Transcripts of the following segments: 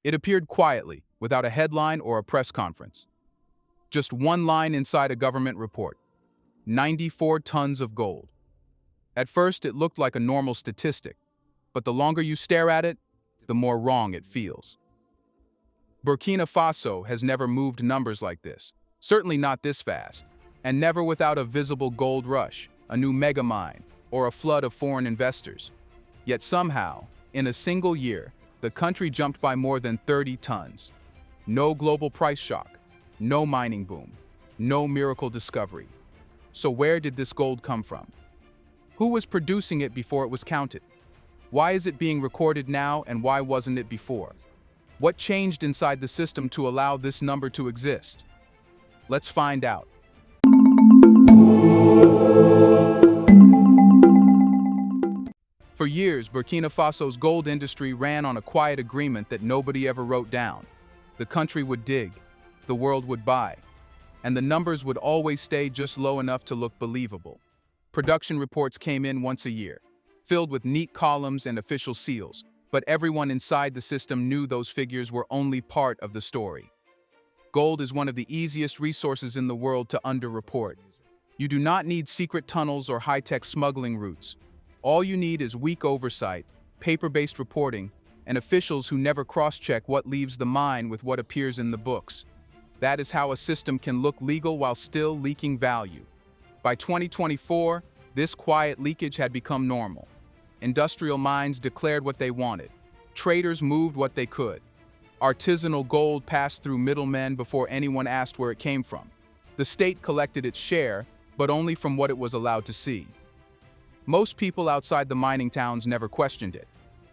It appeared quietly, without a headline or a press conference. Just one line inside a government report: 94 tons of gold. At first, it looked like a normal statistic, but the longer you stare at it, the more wrong it feels. Burkina Faso has never moved numbers like this, certainly not this fast, and never without a visible gold rush, a new mega mine, or a flood of foreign investors. Yet somehow, in a single year, the country jumped by more than 30 tons. No global price shock, no mining boom, no miracle discovery. So where did this gold come from? Who was producing it before it was counted? Why is it being recorded now, and why wasn't it before? What changed inside the system to allow this number to exist? Let's find out. For years, Burkina Faso's gold industry ran on a quiet agreement that nobody ever wrote down. The country would dig, the world would buy, and the numbers would always stay just low enough to look believable. Production reports came in once a year, filled with neat columns and official seals, but everyone inside the system knew those figures were only part of the story. Gold is one of the easiest resources in the world to underreport. You do not need secret tunnels or high-tech smuggling routes. All you need is weak oversight, paper-based reporting, and officials who never cross-check what leaves the mine with what appears in the books. That is how a system can look legal while still leaking value. By 2024, this quiet leakage had become normal. Industrial mines declared what they wanted. Traders moved what they could. Artisanal gold passed through middlemen before anyone asked where it came from. The state collected its share, but only from what it was allowed to see. Most people outside the mining towns never questioned it.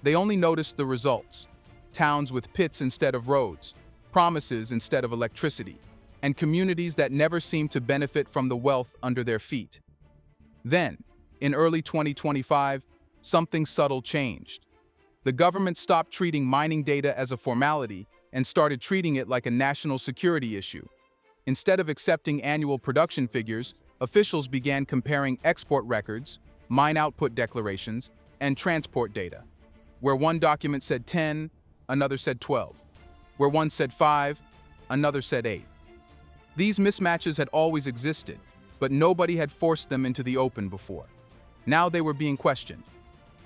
They only noticed the results: towns with pits instead of roads, promises instead of electricity, and communities that never seemed to benefit from the wealth under their feet. Then, in early 2025, something subtle changed. The government stopped treating mining data as a formality and started treating it like a national security issue. Instead of accepting annual production figures, officials began comparing export records, mine output declarations, and transport data. Where one document said 10, another said 12. Where one said 5, another said 8. These mismatches had always existed, but nobody had forced them into the open before. Now they were being questioned.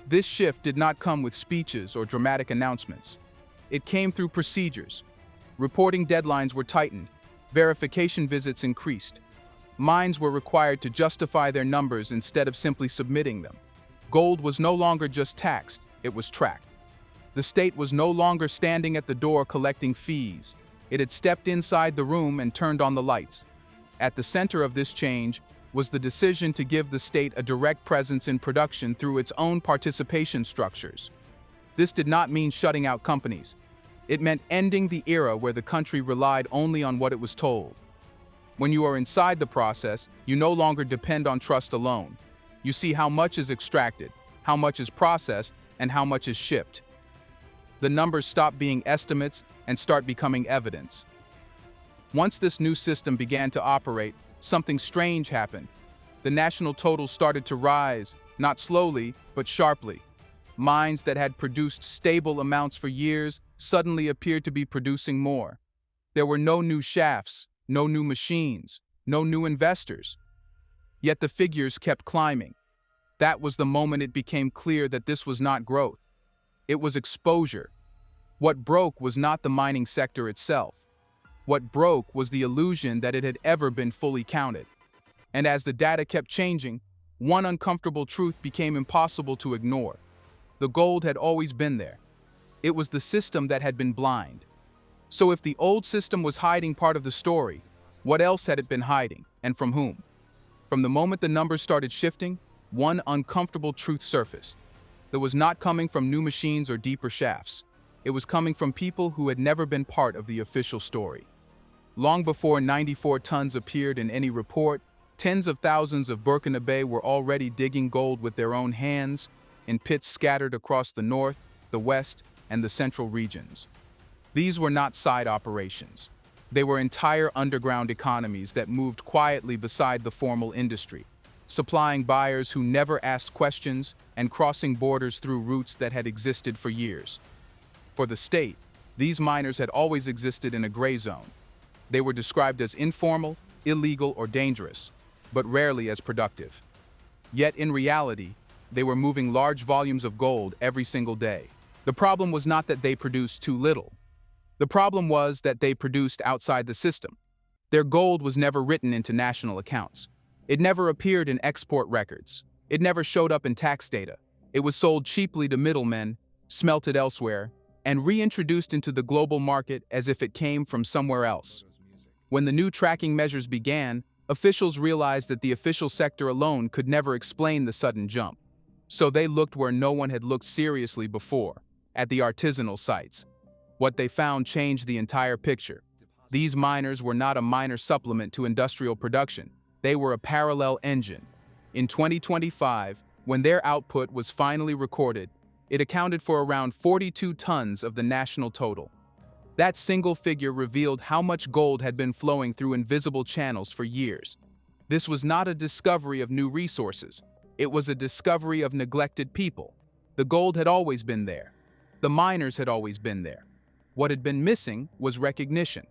This shift did not come with speeches or dramatic announcements. It came through procedures. Reporting deadlines were tightened, verification visits increased. Mines were required to justify their numbers instead of simply submitting them. Gold was no longer just taxed, it was tracked. The state was no longer standing at the door collecting fees. It had stepped inside the room and turned on the lights. At the center of this change was the decision to give the state a direct presence in production through its own participation structures. This did not mean shutting out companies. It meant ending the era where the country relied only on what it was told. When you are inside the process, you no longer depend on trust alone. You see how much is extracted, how much is processed, and how much is shipped. The numbers stop being estimates and start becoming evidence. Once this new system began to operate, something strange happened. The national total started to rise, not slowly, but sharply. Mines that had produced stable amounts for years suddenly appeared to be producing more. There were no new shafts, no new machines, no new investors. Yet the figures kept climbing. That was the moment it became clear that this was not growth. It was exposure. What broke was not the mining sector itself. What broke was the illusion that it had ever been fully counted. And as the data kept changing, one uncomfortable truth became impossible to ignore. The gold had always been there. It was the system that had been blind. So if the old system was hiding part of the story, what else had it been hiding, and from whom? From the moment the numbers started shifting, one uncomfortable truth surfaced. That was not coming from new machines or deeper shafts. It was coming from people who had never been part of the official story. Long before 94 tons appeared in any report, tens of thousands of Burkina Faso were already digging gold with their own hands, in pits scattered across the north, the west, and the central regions. These were not side operations. They were entire underground economies that moved quietly beside the formal industry, supplying buyers who never asked questions and crossing borders through routes that had existed for years. For the state, These miners had always existed in a gray zone. They were described as informal, illegal, or dangerous, but rarely as productive. Yet in reality, they were moving large volumes of gold every single day. The problem was not that they produced too little. The problem was that they produced outside the system. Their gold was never written into national accounts. It never appeared in export records. It never showed up in tax data. It was sold cheaply to middlemen, smelted elsewhere, and reintroduced into the global market as if it came from somewhere else. When the new tracking measures began, officials realized that the official sector alone could never explain the sudden jump. So they looked where no one had looked seriously before, at the artisanal sites. What they found changed the entire picture. These miners were not a minor supplement to industrial production. They were a parallel engine. In 2025, when their output was finally recorded, it accounted for around 42 tons of the national total. That single figure revealed how much gold had been flowing through invisible channels for years. This was not a discovery of new resources. It was a discovery of neglected people. The gold had always been there. The miners had always been there. What had been missing was recognition.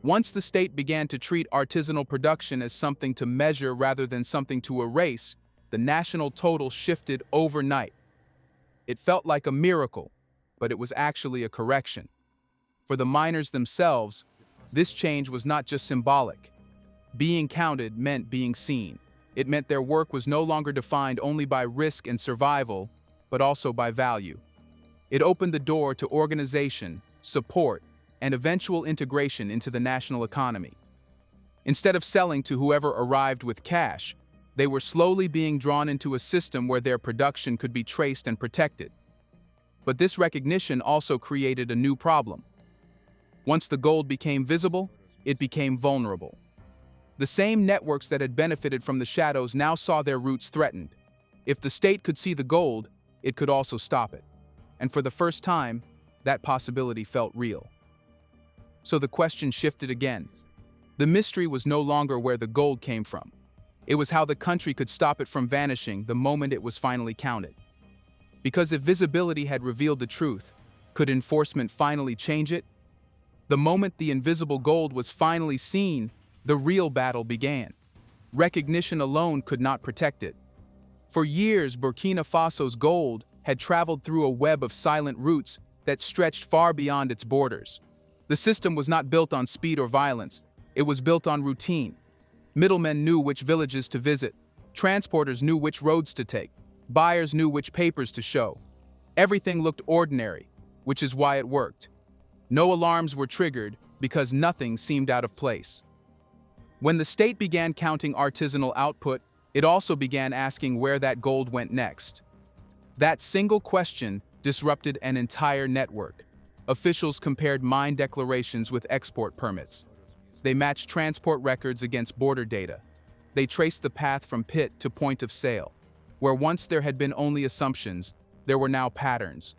Once the state began to treat artisanal production as something to measure rather than something to erase, the national total shifted overnight. It felt like a miracle, but it was actually a correction. For the miners themselves, this change was not just symbolic. Being counted meant being seen. It meant their work was no longer defined only by risk and survival, but also by value. It opened the door to organization, support, and eventual integration into the national economy. Instead of selling to whoever arrived with cash, they were slowly being drawn into a system where their production could be traced and protected. But this recognition also created a new problem. Once the gold became visible, it became vulnerable. The same networks that had benefited from the shadows now saw their roots threatened. If the state could see the gold, it could also stop it. And for the first time, that possibility felt real. So the question shifted again. The mystery was no longer where the gold came from. It was how the country could stop it from vanishing the moment it was finally counted. Because if visibility had revealed the truth, could enforcement finally change it? The moment the invisible gold was finally seen, the real battle began. Recognition alone could not protect it. For years, Burkina Faso's gold had traveled through a web of silent routes that stretched far beyond its borders. The system was not built on speed or violence. It was built on routine. Middlemen knew which villages to visit. Transporters knew which roads to take. Buyers knew which papers to show. Everything looked ordinary, which is why it worked. No alarms were triggered because nothing seemed out of place. When the state began counting artisanal output, it also began asking where that gold went next. That single question disrupted an entire network. Officials compared mine declarations with export permits. They matched transport records against border data. They traced the path from pit to point of sale. Where once there had been only assumptions, there were now patterns.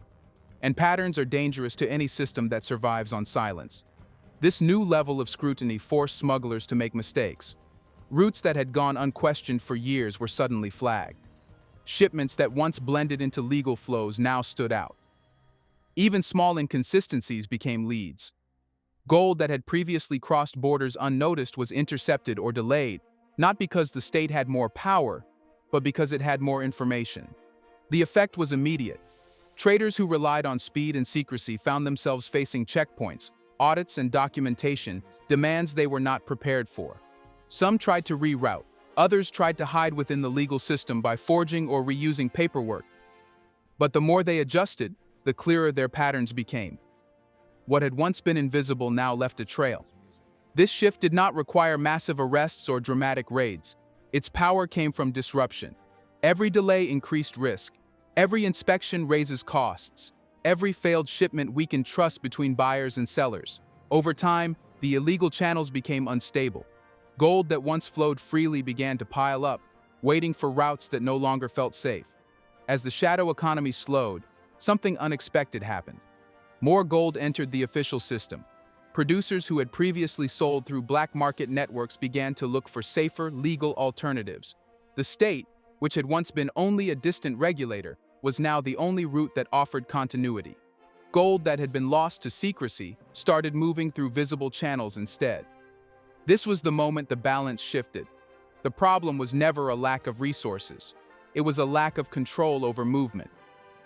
And patterns are dangerous to any system that survives on silence. This new level of scrutiny forced smugglers to make mistakes. Routes that had gone unquestioned for years were suddenly flagged. Shipments that once blended into legal flows now stood out. Even small inconsistencies became leads. Gold that had previously crossed borders unnoticed was intercepted or delayed, not because the state had more power, but because it had more information. The effect was immediate. Traders who relied on speed and secrecy found themselves facing checkpoints, audits and documentation, demands they were not prepared for. Some tried to reroute, others tried to hide within the legal system by forging or reusing paperwork. But the more they adjusted, the clearer their patterns became. What had once been invisible now left a trail. This shift did not require massive arrests or dramatic raids. Its power came from disruption. Every delay increased risk. Every inspection raises costs. Every failed shipment weakened trust between buyers and sellers. Over time, the illegal channels became unstable. Gold that once flowed freely began to pile up, waiting for routes that no longer felt safe. As the shadow economy slowed, something unexpected happened. More gold entered the official system. Producers who had previously sold through black market networks began to look for safer, legal alternatives. The state, which had once been only a distant regulator, was now the only route that offered continuity. Gold that had been lost to secrecy started moving through visible channels instead. This was the moment the balance shifted. The problem was never a lack of resources. It was a lack of control over movement.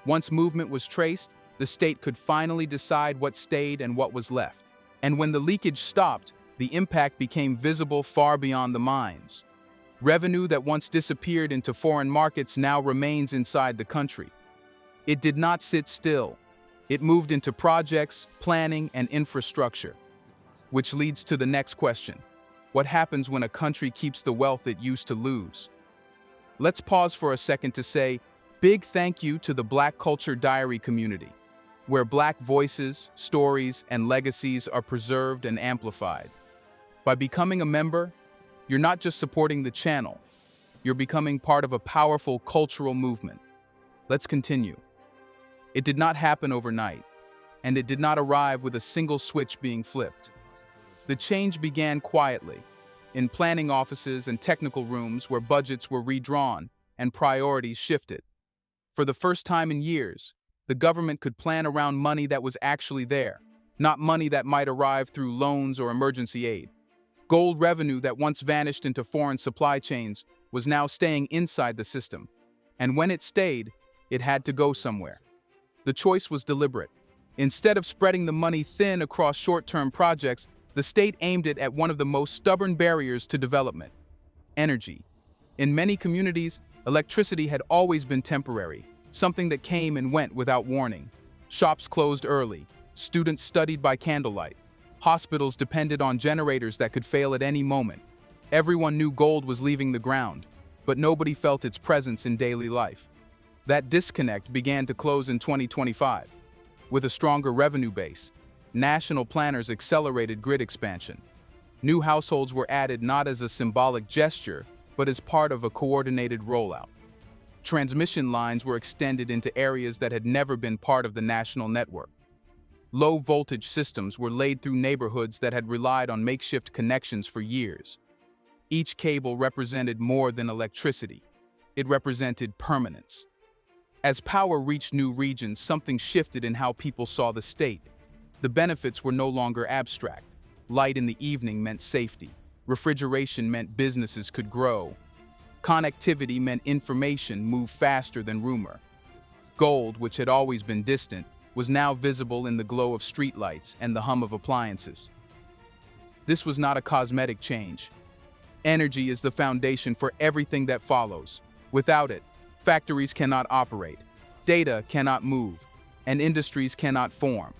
Once movement was traced, the state could finally decide what stayed and what was left. And when the leakage stopped, the impact became visible far beyond the mines. Revenue that once disappeared into foreign markets now remains inside the country. It did not sit still. It moved into projects, planning, and infrastructure. Which leads to the next question. What happens when a country keeps the wealth it used to lose? Let's pause for a second to say, big thank you to the Black Culture Diary community, where Black voices, stories, and legacies are preserved and amplified. By becoming a member, you're not just supporting the channel, you're becoming part of a powerful cultural movement. Let's continue. It did not happen overnight, and it did not arrive with a single switch being flipped. The change began quietly, in planning offices and technical rooms where budgets were redrawn and priorities shifted. For the first time in years, the government could plan around money that was actually there, not money that might arrive through loans or emergency aid. Gold revenue that once vanished into foreign supply chains was now staying inside the system, and when it stayed, it had to go somewhere. The choice was deliberate. Instead of spreading the money thin across short-term projects, the state aimed it at one of the most stubborn barriers to development: energy. In many communities, electricity had always been temporary, something that came and went without warning. Shops closed early, students studied by candlelight, hospitals depended on generators that could fail at any moment. Everyone knew gold was leaving the ground, but nobody felt its presence in daily life. That disconnect began to close in 2025. With a stronger revenue base, national planners accelerated grid expansion. New households were added not as a symbolic gesture, but as part of a coordinated rollout. Transmission lines were extended into areas that had never been part of the national network. Low-voltage systems were laid through neighborhoods that had relied on makeshift connections for years. Each cable represented more than electricity. It represented permanence. As power reached new regions, something shifted in how people saw the state. The benefits were no longer abstract. Light in the evening meant safety. Refrigeration meant businesses could grow. Connectivity meant information moved faster than rumor. Gold, which had always been distant, was now visible in the glow of streetlights and the hum of appliances. This was not a cosmetic change. Energy is the foundation for everything that follows. Without it, factories cannot operate, data cannot move, and industries cannot form.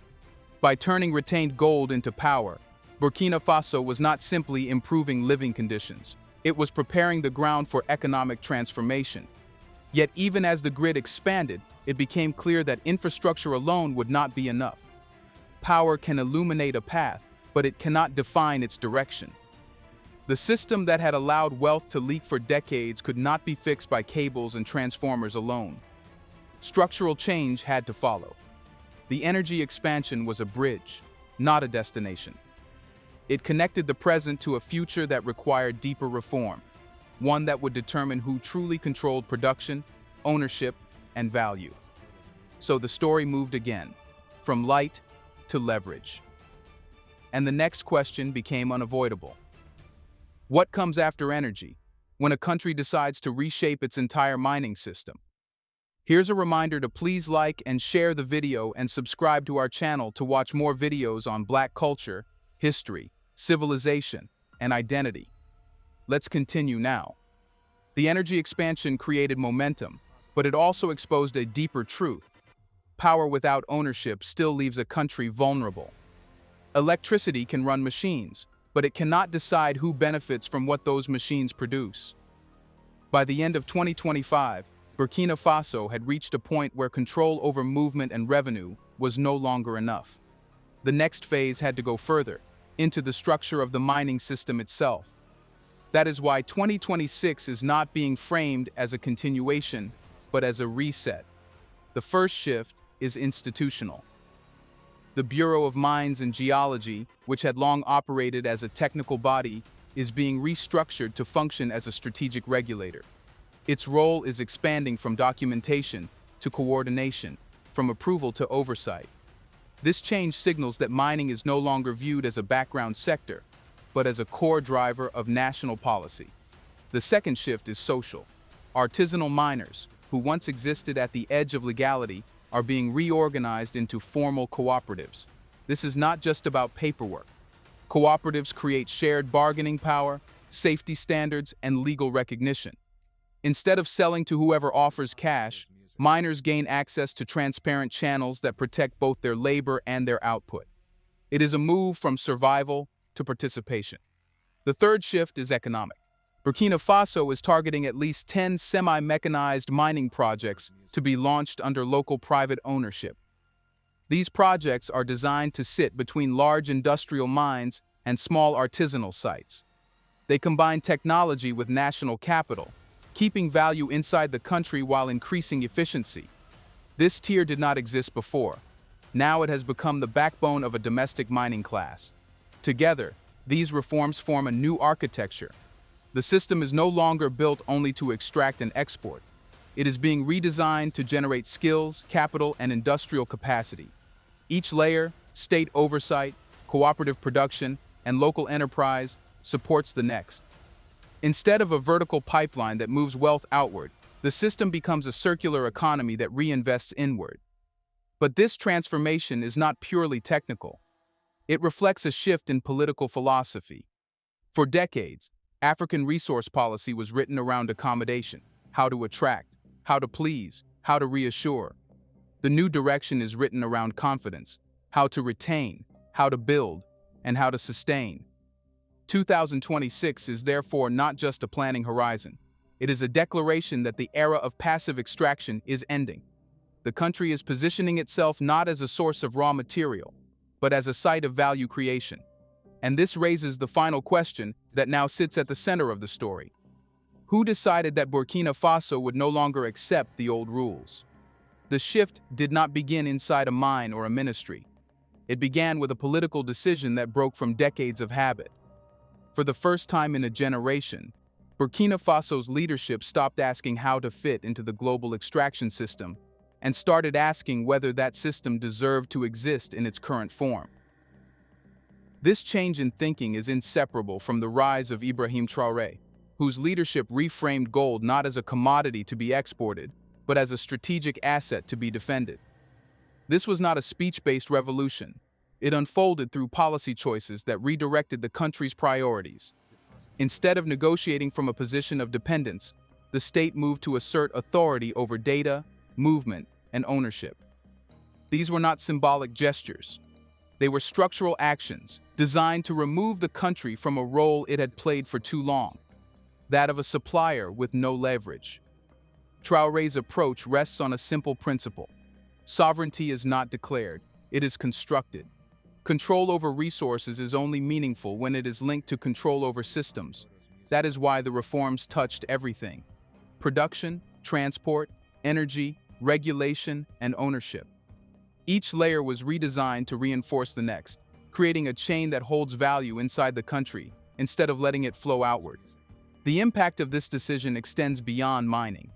By turning retained gold into power, Burkina Faso was not simply improving living conditions. It was preparing the ground for economic transformation. Yet even as the grid expanded, it became clear that infrastructure alone would not be enough. Power can illuminate a path, but it cannot define its direction. The system that had allowed wealth to leak for decades could not be fixed by cables and transformers alone. Structural change had to follow. The energy expansion was a bridge, not a destination. It connected the present to a future that required deeper reform, one that would determine who truly controlled production, ownership, and value. So the story moved again, from light to leverage. And the next question became unavoidable. What comes after energy, when a country decides to reshape its entire mining system? Here's a reminder to please like and share the video and subscribe to our channel to watch more videos on Black culture, history, civilization, and identity. Let's continue now. The energy expansion created momentum, but it also exposed a deeper truth. Power without ownership still leaves a country vulnerable. Electricity can run machines, but it cannot decide who benefits from what those machines produce. By the end of 2025, Burkina Faso had reached a point where control over movement and revenue was no longer enough. The next phase had to go further, into the structure of the mining system itself. That is why 2026 is not being framed as a continuation, but as a reset. The first shift is institutional. The Bureau of Mines and Geology, which had long operated as a technical body, is being restructured to function as a strategic regulator. Its role is expanding from documentation to coordination, from approval to oversight. This change signals that mining is no longer viewed as a background sector, but as a core driver of national policy. The second shift is social. Artisanal miners, who once existed at the edge of legality, are being reorganized into formal cooperatives. This is not just about paperwork. Cooperatives create shared bargaining power, safety standards, and legal recognition. Instead of selling to whoever offers cash, miners gain access to transparent channels that protect both their labor and their output. It is a move from survival to participation. The third shift is economic. Burkina Faso is targeting at least 10 semi-mechanized mining projects to be launched under local private ownership. These projects are designed to sit between large industrial mines and small artisanal sites. They combine technology with national capital, keeping value inside the country while increasing efficiency. This tier did not exist before. Now it has become the backbone of a domestic mining class. Together, these reforms form a new architecture. The system is no longer built only to extract and export. It is being redesigned to generate skills, capital, and industrial capacity. Each layer, state oversight, cooperative production, and local enterprise, supports the next. Instead of a vertical pipeline that moves wealth outward, the system becomes a circular economy that reinvests inward. But this transformation is not purely technical. It reflects a shift in political philosophy. For decades, African resource policy was written around accommodation, how to attract, how to please, how to reassure. The new direction is written around confidence, how to retain, how to build, and how to sustain. 2026 is therefore not just a planning horizon. It is a declaration that the era of passive extraction is ending. The country is positioning itself not as a source of raw material, but as a site of value creation. And this raises the final question that now sits at the center of the story. Who decided that Burkina Faso would no longer accept the old rules? The shift did not begin inside a mine or a ministry. It began with a political decision that broke from decades of habit. For the first time in a generation, Burkina Faso's leadership stopped asking how to fit into the global extraction system and started asking whether that system deserved to exist in its current form. This change in thinking is inseparable from the rise of Ibrahim Traoré, whose leadership reframed gold not as a commodity to be exported, but as a strategic asset to be defended. This was not a speech-based revolution. It unfolded through policy choices that redirected the country's priorities. Instead of negotiating from a position of dependence, the state moved to assert authority over data, movement, and ownership. These were not symbolic gestures. They were structural actions designed to remove the country from a role it had played for too long, that of a supplier with no leverage. Traoré's approach rests on a simple principle. Sovereignty is not declared, it is constructed. Control over resources is only meaningful when it is linked to control over systems. That is why the reforms touched everything: production, transport, energy, regulation, and ownership. Each layer was redesigned to reinforce the next, creating a chain that holds value inside the country instead of letting it flow outward. The impact of this decision extends beyond mining.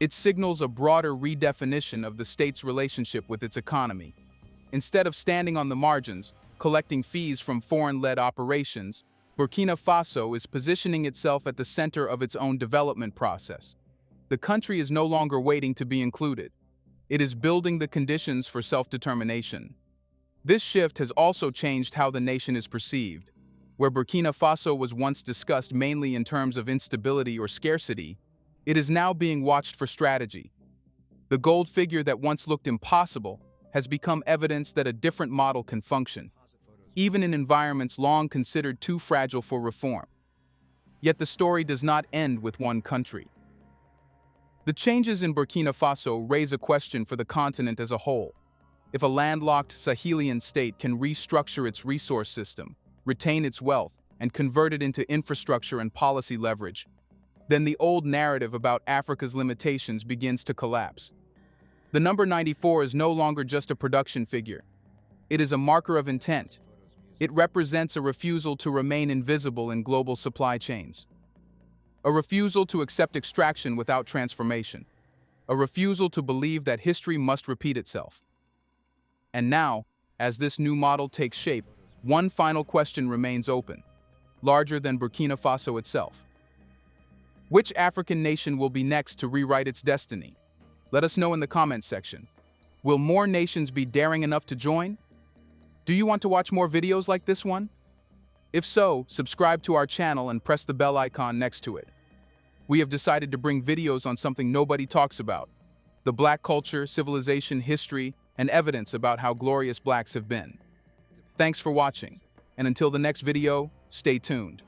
It signals a broader redefinition of the state's relationship with its economy. Instead of standing on the margins, collecting fees from foreign-led operations, Burkina Faso is positioning itself at the center of its own development process. The country is no longer waiting to be included. It is building the conditions for self-determination. This shift has also changed how the nation is perceived. Where Burkina Faso was once discussed mainly in terms of instability or scarcity, it is now being watched for strategy. The gold figure that once looked impossible has become evidence that a different model can function, even in environments long considered too fragile for reform. Yet the story does not end with one country. The changes in Burkina Faso raise a question for the continent as a whole. If a landlocked Sahelian state can restructure its resource system, retain its wealth, and convert it into infrastructure and policy leverage, then the old narrative about Africa's limitations begins to collapse. The number 94 is no longer just a production figure. It is a marker of intent. It represents a refusal to remain invisible in global supply chains. A refusal to accept extraction without transformation. A refusal to believe that history must repeat itself. And now, As this new model takes shape, one final question remains open, larger than Burkina Faso itself. Which African nation will be next to rewrite its destiny? Let us know in the comments section. Will more nations be daring enough to join? Do you want to watch more videos like this one? If so, subscribe to our channel and press the bell icon next to it. We have decided to bring videos on something nobody talks about: the Black culture, civilization, history, and evidence about how glorious Blacks have been. Thanks for watching, and until the next video, stay tuned.